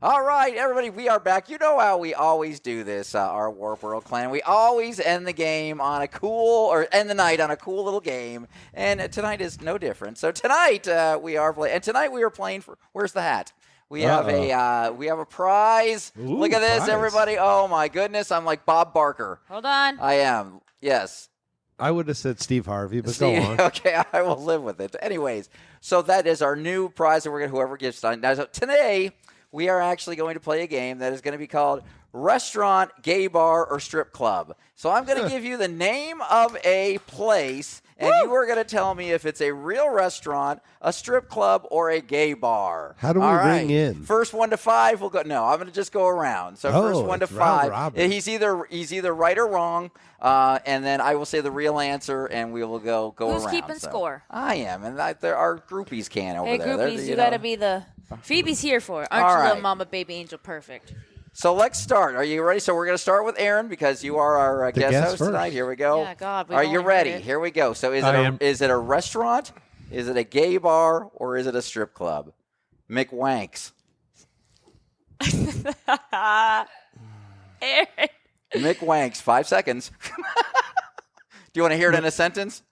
All right, everybody, we are back. You know how we always do this, our Warp World Clan. We always end the game on a end the night on a cool little game, and tonight is no different. So tonight we are playing, and tonight we are playing for. Where's the hat? We have a prize. Ooh, Look at this, prize. everybody! Oh my goodness, I'm like Bob Barker. Hold on. I am. Yes. I would have said Steve Harvey, but Steve, go on. okay, I will live with it. Anyways, so that is our new prize that we're going to whoever gives time. Now, so today we are actually going to play a game that is going to be called Restaurant, Gay Bar, or Strip Club. So I'm going to give you the name of a place, and you are going to tell me if it's a real restaurant, a strip club, or a gay bar. How do we All ring right. in? First 1 to 5, we'll go. No, I'm going to just go around. So first Oh, 1 to it's round 5. robin. He's either right or wrong, and then I will say the real answer, and we will go Who's around. keeping So, score? I am, and our groupies can over Hey, there. They're, groupies, you you know. got to be the. Phoebe's here for it. Aren't All you, right. little mama, baby angel, perfect? So let's start. Are you ready? So we're going to start with Aaron because you are our The guest guest host first. tonight. Here we go. Yeah, God, we've Are you only ready? heard it. Here we go. So is I am. it a restaurant? Is it a gay bar? Or is it a strip club? McWanks. Aaron. McWanks. 5 seconds. Do you want to hear it in a sentence?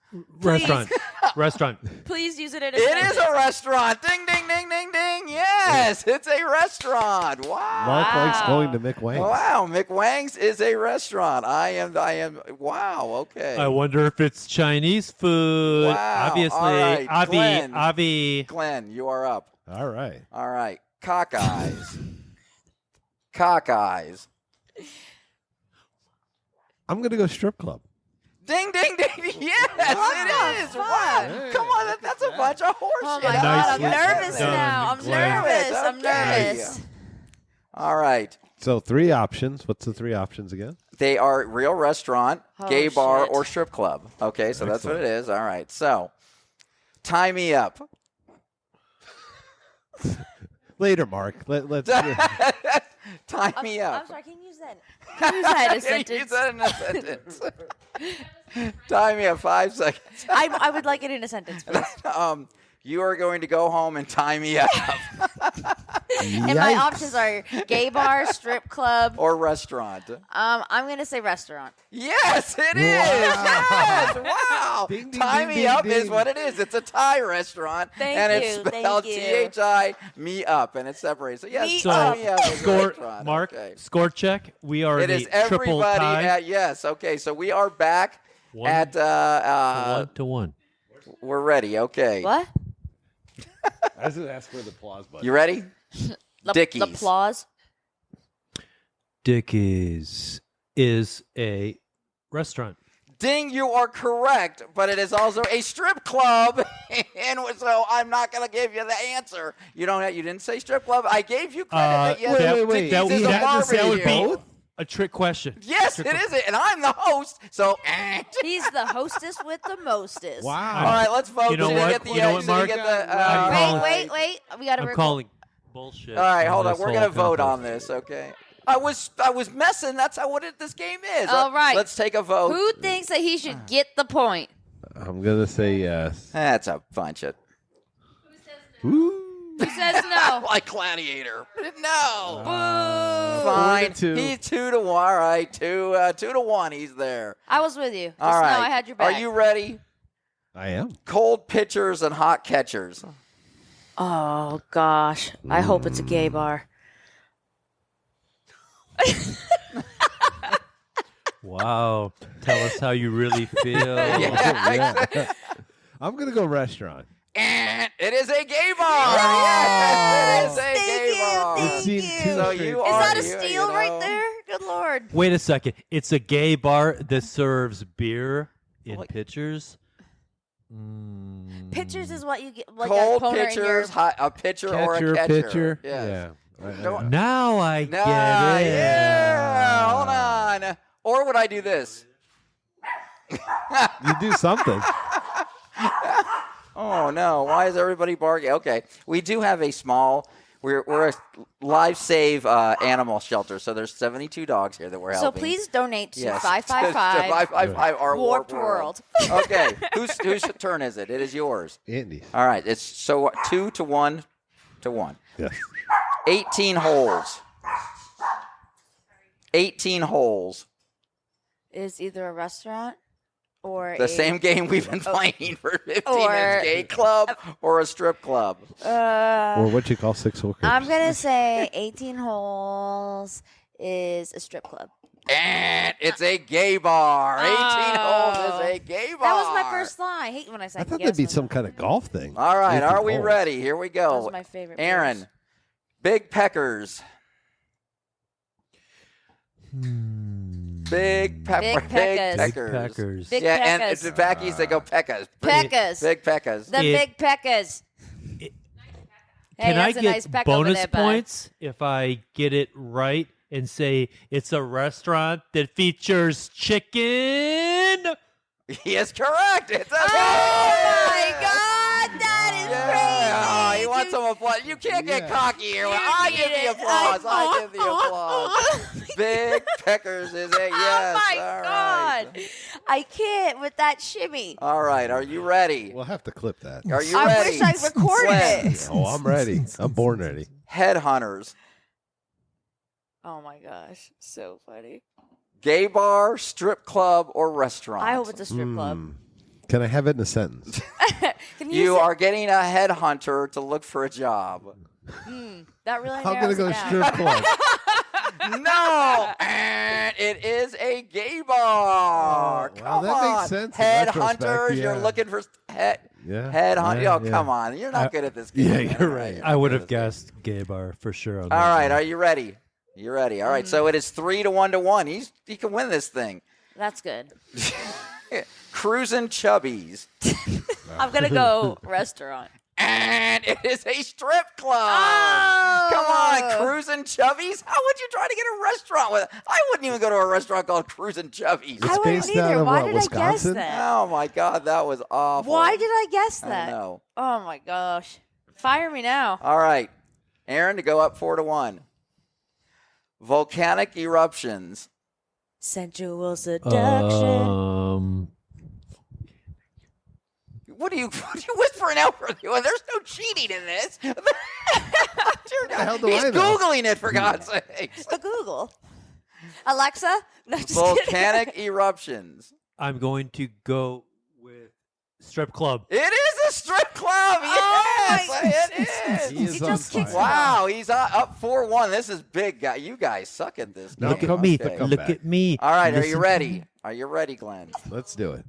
Restaurant. Restaurant. Please use it in a It sentence. is a restaurant. Ding, ding, ding, ding, ding. Yes, it's a restaurant. Wow. Mark likes going to Mick Wayne. Wow, McWang's is a restaurant. I am. Wow. Okay. I wonder if it's Chinese food. Wow. Obviously, All right, Glenn. Avi. Glenn, you are up. All right. All right. Cockeyes. Cockeyes. I'm going to go strip club. Ding, ding, ding. Yes, it is. Wow. Come on. That's a bunch of horse Oh shit. my God, I'm Nicely nervous done, now. I'm Glenn. nervous. I'm Okay. nervous. All right. So 3 options. What's the 3 options again? They are real restaurant, Oh, gay bar, shit. or strip club. Okay, so that's what Excellent. it is. All right. So, tie me up. Later, Mark. Let's. Tie me up. I'm sorry, can you use that? Can you use that in a Use sentence? that in a sentence. Tie me up 5 seconds. I would like it in a sentence, please. You are going to go home and tie me up. And my options are gay bar, strip club. Or restaurant. I'm going to say restaurant. Yes, it is. Yes. Wow. Wow. Ding, ding, Tie ding, Me ding, Up is ding. what it is. It's a Thai restaurant. Thank and you, it's thank spelled you. Thai Me Up, and it's separated. So, yes, Me So Tie Me Up is a score, restaurant. Mark, Okay. score check. We are It the is triple everybody tie. at, yes. Okay, so we are back One at, 1-1. we're ready. Okay. What? I was going to ask for the applause button. You ready? Dickies. The applause. Dickies is a restaurant. Ding, you are correct, but it is also a strip club, and so I'm not going to give you the answer. You didn't say strip club. I gave you credit. But yes, wait. Dickies is a That would barbecue. be a trick question. Yes, it is, and I'm the host. So, He's the hostess with the mostest. Wow. all right, let's vote. You know Did what? Get the, You know what, did you Mark? get the, I'm calling- Wait. We got to I'm calling bullshit. All right, on hold on. this We're whole gonna vote contest. on this. Okay. I was messing. That's how this game is. All right. Let's take a vote. Who thinks that he should get the point? I'm going to say yes. That's a bunch of Ooh. Who says no? like Gladiator. No. Boo! Fine. 4-2. He's 2-1. All right, 2-1. He's there. I was with you. Just All right. know I had your back. Are you ready? I am. Cold pitchers and hot catchers. Oh gosh, I hope it's a gay bar. Wow. Tell us how you really feel. Yeah. I'm going to go restaurant. And it is a gay bar. Yes, it is a Thank gay you, bar. thank It's seen you. two So straight- you Is are that a you steal know. right there? Good lord. Wait a second. It's a gay bar that serves beer in What? pitchers. Pitchers is what you get. Like Cold a Poner in your- pitchers, a pitcher or a Catcher, catcher. pitcher. Yes. Yeah. Don't- Now I Nah, get it. yeah. Hold on. Or would I do this? You do something. Oh no! Why is everybody barking? Okay, we do have a small. We're a live save animal shelter, so there's 72 dogs here that we're So helping. please donate to Yes. 555 555 our Warped World. Okay, whose turn is it? It is yours. Andy. All right, it's so 2-1 to 1. Yes. 18 holes. 18 holes. Is either a restaurant or The a, same game we've been playing for 15 Or- minutes. Gay club or a strip club. Or what you call six hookers. I'm gonna say 18 holes is a strip club. And it's a gay bar. 18 holes Oh. is a gay bar. That was my first line. I hate when I say. I thought that'd be some kind of golf thing. All right, 18 are we holes. ready? Here we That go. was my favorite. Aaron, beers. big peckers. Big pepper. Big Big peckers. Big peckers. peckers. Big Yeah, peckers. and it's the backies, they go peckas. Peckers. Big peckas. The big peckers. Can Hey, I that's a get nice peck over bonus there, bud. points if I get it right and say it's a restaurant that features chicken? He is correct. It's a Oh my God, that is Yeah. crazy. Oh, he wants some applause. You can't get Yeah. cocky here. I give the applause. I give the applause. Big peckers is a yes. Oh my All God, right. I can't with that shimmy. All right. Are you ready? We'll have to clip that. Are you I ready? wish I recorded Slim. it. Oh, I'm ready. I'm born ready. Headhunters. Oh my gosh, so funny. Gay bar, strip club, or restaurant? I hope it's a strip club. Hmm. Can I have it in a sentence? Can You say- are getting a headhunter to look for a job. that really I'm gonna narrows go it down. strip club. No, and it is a gay bar. Oh, Come well, that makes on. sense in Headhunters, retrospect, you're yeah. looking for headhunt. Yeah, Oh, yeah. come on. You're not good at this game. Yeah, you're right. I would have guessed gay bar for sure. On All that right, one. are you ready? You ready? All right, so it is 3-1 to 1. He can win this thing. That's good. Cruising Chubbies. I'm gonna go restaurant. And it is a strip club. Oh! Come on, Cruising Chubbies. How would you try to get a restaurant with it? I wouldn't even go to a restaurant called Cruising Chubbies. It's I wouldn't based either. out of Why what, did I guess Wisconsin? that? Oh my God, that was awful. Why did I guess I that? know. Oh my gosh. Fire me now. All right, Aaron, to go up 4-1. Volcanic eruptions. Sensual seduction. What are you whispering out for? There's no cheating in this. Dear God, hell do he's I know? Googling it, for God's sake. The Google. Alexa? No, just kidding. Volcanic eruptions. I'm going to go with Strip club. It is a strip club. Yes, it He is. is He on just kicks fire. Wow, he's up 4-1. This is big, guy. You guys suck at this. No, Look game. at me. Okay. Come Look back. at me. All right, are Listen you to ready? me. Are you ready, Glenn? Let's do it.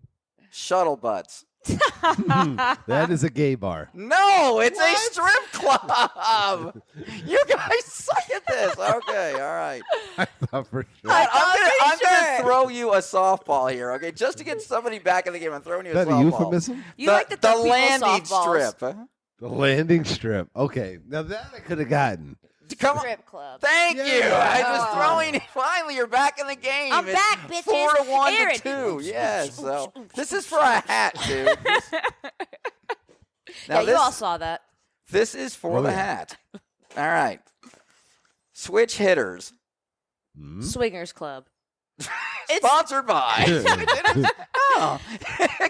Shuttle butts. That is a gay bar. No, it's a strip club. You guys suck at this. Okay, all right. I thought for sure. I'm gonna throw you a softball here, okay? Just to get somebody back in the game, I'm throwing you Is a that a softball. euphemism? You like to throw people landing softballs. strip. The landing strip. Okay, now that I could have gotten. Come on. Strip club. Thank you. Yeah. I was throwing. Finally, you're back in the game. I'm It's back, bitches. 4-1 Aaron. to 2. Yes. So this is for a hat, dude. Now Yeah, you all saw that. this is for Oh, the yeah. hat. All right. Switch hitters. Swingers Club. Sponsored by. Oh.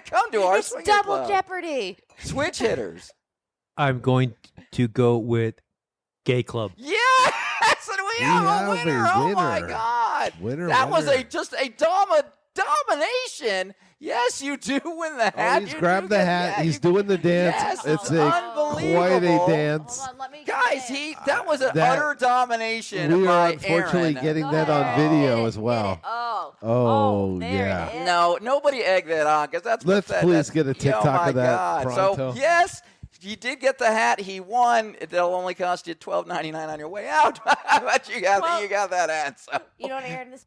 Come to our It's Swinger Double Club. Jeopardy. Switch hitters. I'm going to go with gay club. Yes, and we have a have a winner. Oh my winner. God. Winner, That was winner. just a domination. Yes, you do win the Oh, hat. he's You grabbed do the get- hat. yeah, He's you- doing the dance. Yes, It's unbelievable. quite a dance. Hold on, let me get Guys, it. that was an That- utter domination We by are unfortunately Aaron. getting Go that ahead. on video Hit it, as hit well. it. Oh. Oh, there yeah. it is. No, nobody egg that on because that's Let's pathetic. please get a TikTok oh my of that God. pronto. So yes, you did get the hat. He won. It'll only cost you $12.99 on your way out. But you got Well- you got that hat. So. You don't Aaron this.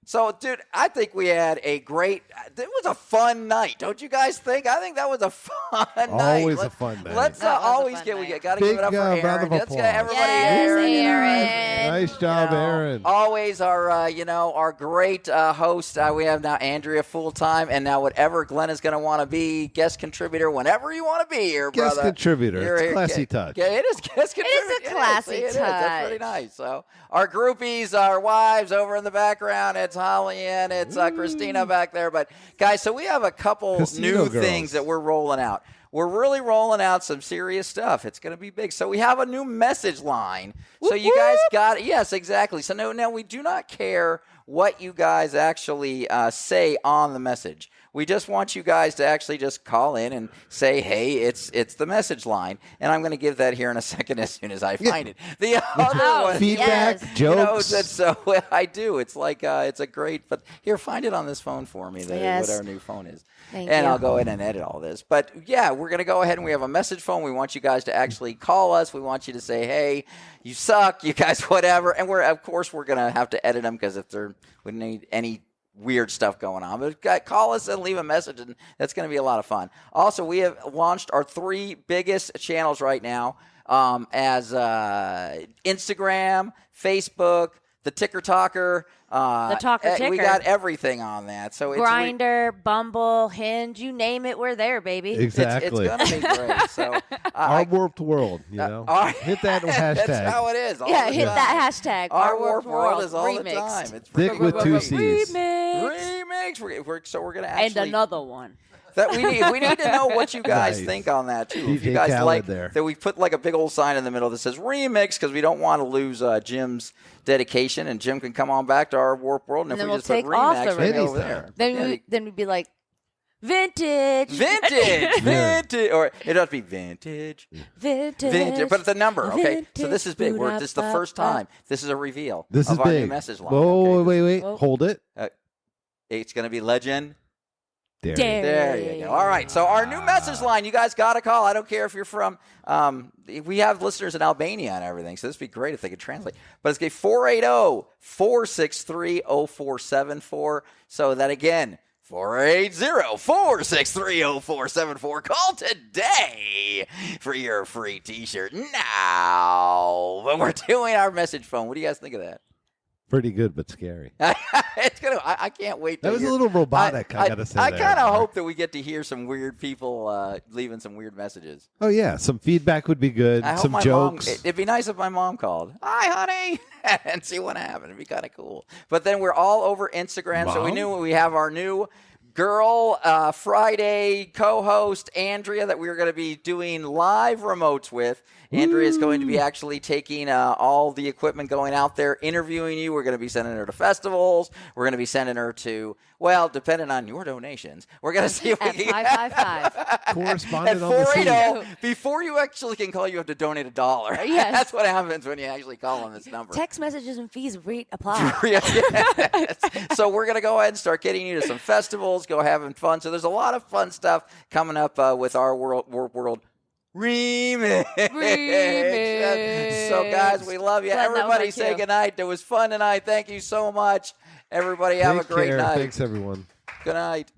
So, dude, I think we had a great. It was a fun night, don't you guys think? I think that was a fun night. Always a fun night. Let's That was a always fun get. We night. got to Big, give it up for round Aaron. of Let's applause. get everybody. Yes, Aaron. Aaron. Nice job, You know, Aaron. Always our, our great host. We have now Andrea full time, and now whatever Glenn is going to want to be, guest contributor, whenever you want to be here, Guest brother. contributor. You're It's here. classy touch. Yeah, it is guest contributor. is a classy It is. That's touch. pretty nice. So our groupies, our wives over in the background. It's Holly and it's Christina back there. But guys, so we have a couple Casino new girls. things that we're rolling out. We're really rolling out some serious stuff. It's going to be big. So we have a new message line. So you guys got it. Yes, exactly. So now we do not care what you guys actually say on the message. We just want you guys to actually just call in and say, "Hey, it's the message line," and I'm going to give that here in a second as soon as I find it. The other one, Feedback, Yes. jokes. so I do. It's like it's a great. But here, find it on this phone for me. Yes. What our new phone is, Thank and you. I'll go ahead and edit all this. But yeah, we're gonna go ahead and we have a message phone. We want you guys to actually call us. We want you to say, "Hey, you suck, you guys, whatever." And we're gonna have to edit them because if we need any weird stuff going on. But call us and leave a message, and that's going to be a lot of fun. Also, we have launched our 3 biggest channels right now as Instagram, Facebook, the Ticker Talker. The Talker We Ticker. got everything on that. So it's Grinder, Bumble, Hinge, you name it, we're there, baby. Exactly. It's going to be great. So Our warped world, you know. Hit that hashtag. That's how it is. all Yeah, the hit time. that hashtag. Our warped world is all remixed. the time. It's Thick with 2 C's. Remix. remix. We're going to And actually another one. that we need to know what you guys Nice. think on that too. If DJ you guys Khaled like there. that, we put like a big old sign in the middle that says remix because we don't want to lose Jim's dedication, and Jim can come on back to our warp world, and, And if then we we'll just put take off remix the right remix. over there. Then we'd be like, vintage. Vintage, vintage, or it does be vintage, Vintage. but it's a number. Okay, so this is big. Vintage. This is the first time. This is a reveal. This of is our big. new message line. Whoa, okay? wait. Whoa. Hold it. It's going to be legend. There. Dare. There you go. All right. So our new message line, you guys got to call. I don't care if you're from, we have listeners in Albania and everything, so this would be great if they could translate. But it's 480-463-0474. So that again, 480-463-0474. Call today for your free T-shirt now. But we're doing our message phone. What do you guys think of that? Pretty good, but scary. It's gonna. I can't wait. That to was a hear- little robotic, I gotta say I there. kind of hope that we get to hear some weird people leaving some weird messages. Oh, yeah. Some feedback would be good. I hope Some my jokes. Mom, it'd be nice if my mom called. Hi, honey, and see what happened. It'd be kind of cool. But then we're all over Instagram, so we Mom? knew we have our new Girl Friday co-host Andrea that we were going to be doing live remotes with. Andrea is going to be actually taking all the equipment, going out there, interviewing you. We're going to be sending her to festivals. We're going to be sending her to Well, depending on your donations, we're going to see if we At can 555. Correspondent at on the scene. 480. Before you actually can call, you have to donate $1. Yes. That's what happens when you actually call on this number. Text messages and fees rate apply. Yes. So we're going to go ahead and start getting you to some festivals, go having fun. So there's a lot of fun stuff coming up with our World Remix. So, guys, we love you. Glenn, that was Everybody our say cue. goodnight. It was fun tonight. Thank you so much. Everybody have Take a great care. night. Thanks, everyone. Good night.